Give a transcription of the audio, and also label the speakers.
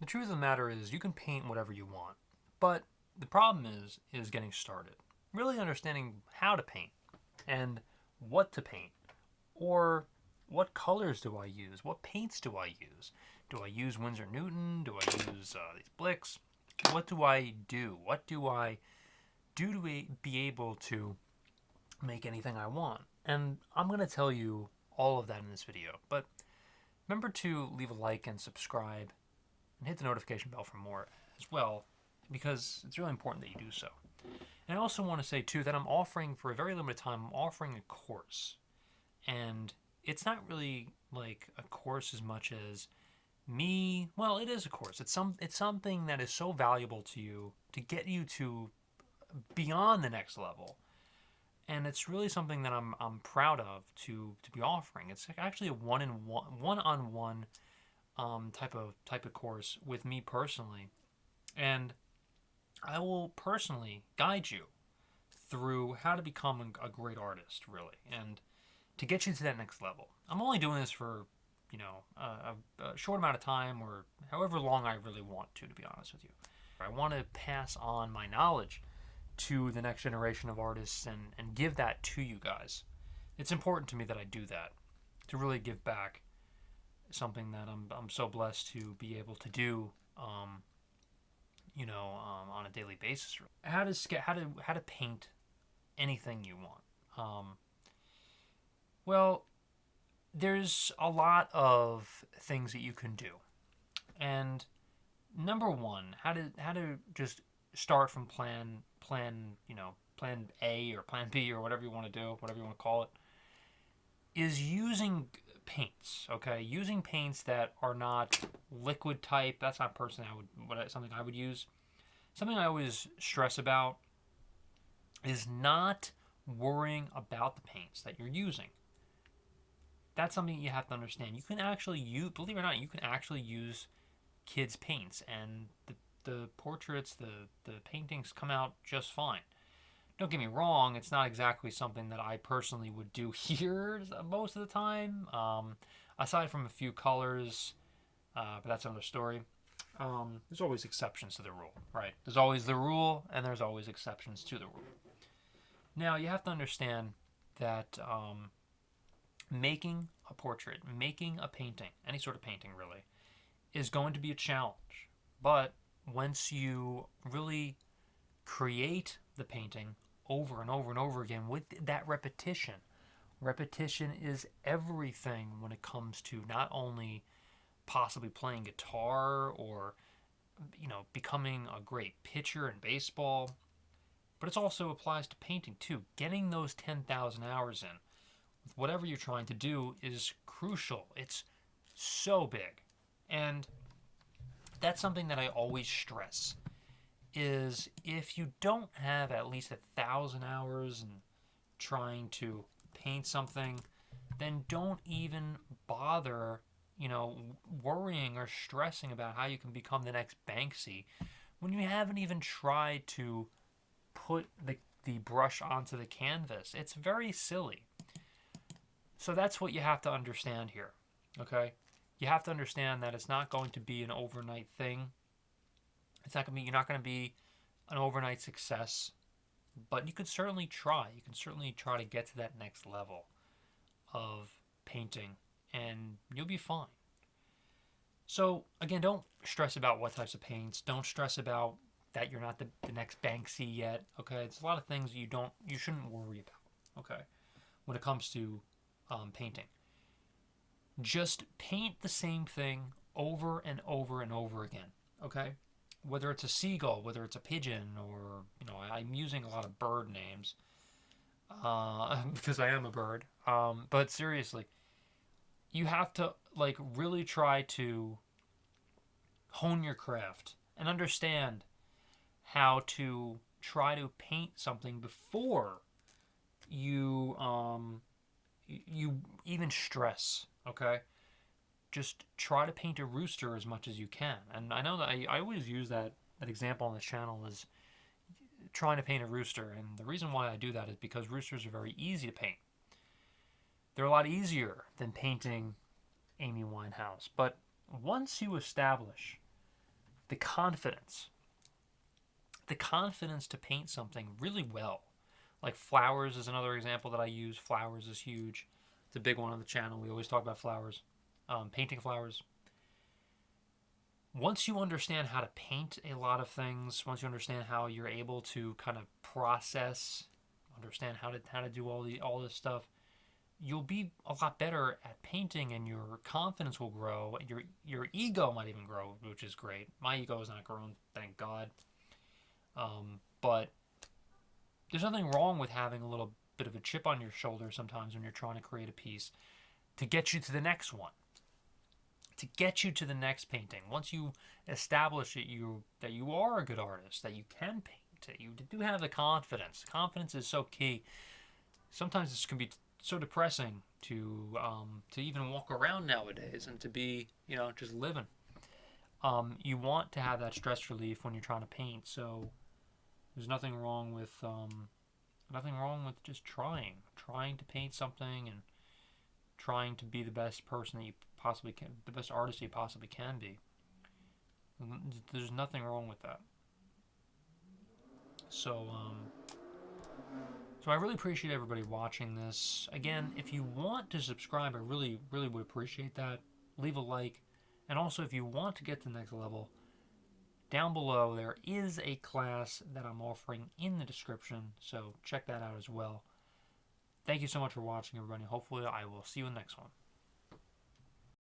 Speaker 1: truth of the matter is you can paint whatever you want, but the problem is getting started. Really understanding how to paint and what to paint, or what colors do I use? What paints do I use? Do I use Winsor Newton? Do I use these Blicks? What do I do? What do I do to be able to make anything I want? And I'm going to tell you all of that in this video. But remember to leave a like and subscribe and hit the notification bell for more as well, because it's really important that you do so. And I also want to say too that I'm offering, for a very limited time, I'm offering a course. And it's not really like a course as much as me. Well, it is a course. It's something that is so valuable to you to get you to beyond the next level. And it's really something that I'm proud of to be offering. It's actually a one-on-one type of course with me personally, and I will personally guide you through how to become a great artist, really, and to get you to that next level. I'm only doing this for a short amount of time, or however long I really want to be honest with you. I want to pass on my knowledge to the next generation of artists and give that to you guys. It's important to me that I do that, to really give back something that I'm so blessed to be able to do, on a daily basis. How to paint anything you want. Well, there's a lot of things that you can do, and number one, how to just start from plan A or plan B or whatever you want to do, whatever you want to call it, is using paints. Okay, using paints that are not liquid type. That's not personally something I would use. Something I always stress about is not worrying about the paints that you're using. That's something you have to understand. You can actually use, believe it or not, you can actually use kids' paints, and the portraits, the paintings come out just fine. Don't get me wrong, it's not exactly something that I personally would do here most of the time, aside from a few colors, but that's another story. There's always exceptions to the rule, right? There's always the rule, and there's always exceptions to the rule. Now, you have to understand that making a portrait, making a painting, any sort of painting really, is going to be a challenge. But once you really create the painting over and over and over again with that repetition, repetition is everything when it comes to not only possibly playing guitar or becoming a great pitcher in baseball, but it also applies to painting too. Getting those 10,000 hours in with whatever you're trying to do is crucial. It's so big. And that's something that I always stress, is if you don't have at least 1,000 hours in trying to paint something, then don't even bother, worrying or stressing about how you can become the next Banksy when you haven't even tried to put the brush onto the canvas. It's very silly. So that's what you have to understand here, okay? You have to understand that it's not going to be an overnight thing. You're not going to be an overnight success, but you can certainly try. You can certainly try to get to that next level of painting, and you'll be fine. So again, don't stress about what types of paints. Don't stress about that you're not the next Banksy yet. Okay, it's a lot of things you shouldn't worry about. Okay, when it comes to painting, just paint the same thing over and over and over again. Okay, whether it's a seagull, whether it's a pigeon, or I'm using a lot of bird names because I am a bird. But seriously, you have to really try to hone your craft and understand how to try to paint something before you even stress. Okay, just try to paint a rooster as much as you can. And I know that I always use that example on this channel is trying to paint a rooster, and the reason why I do that is because roosters are very easy to paint. They're a lot easier than painting Amy Winehouse. But once you establish The confidence. The confidence to paint something really well. Like flowers is another example that I use. Flowers is huge. It's a big one on the channel. We always talk about flowers. Painting flowers. Once you understand how to paint a lot of things, once you understand how you're able to kind of process, understand how to do all this stuff, you'll be a lot better at painting, and your confidence will grow. Your ego might even grow, which is great. My ego is not grown, thank God. But there's nothing wrong with having a little bit of a chip on your shoulder sometimes when you're trying to create a piece to get you to the next one, to get you to the next painting. Once you establish that you are a good artist, that you can paint, that you do have the confidence. Confidence is so key. Sometimes this can be so depressing to even walk around nowadays and to be, just living. You want to have that stress relief when you're trying to paint. So there's nothing wrong with just trying to paint something and trying to be the best person that you possibly can, the best artist you possibly can be. There's nothing wrong with that. So I really appreciate everybody watching this. Again, if you want to subscribe, I really, really would appreciate that. Leave a like. And also, if you want to get to the next level, down below there is a class that I'm offering in the description. So check that out as well. Thank you so much for watching, everybody. Hopefully, I will see you in the next one.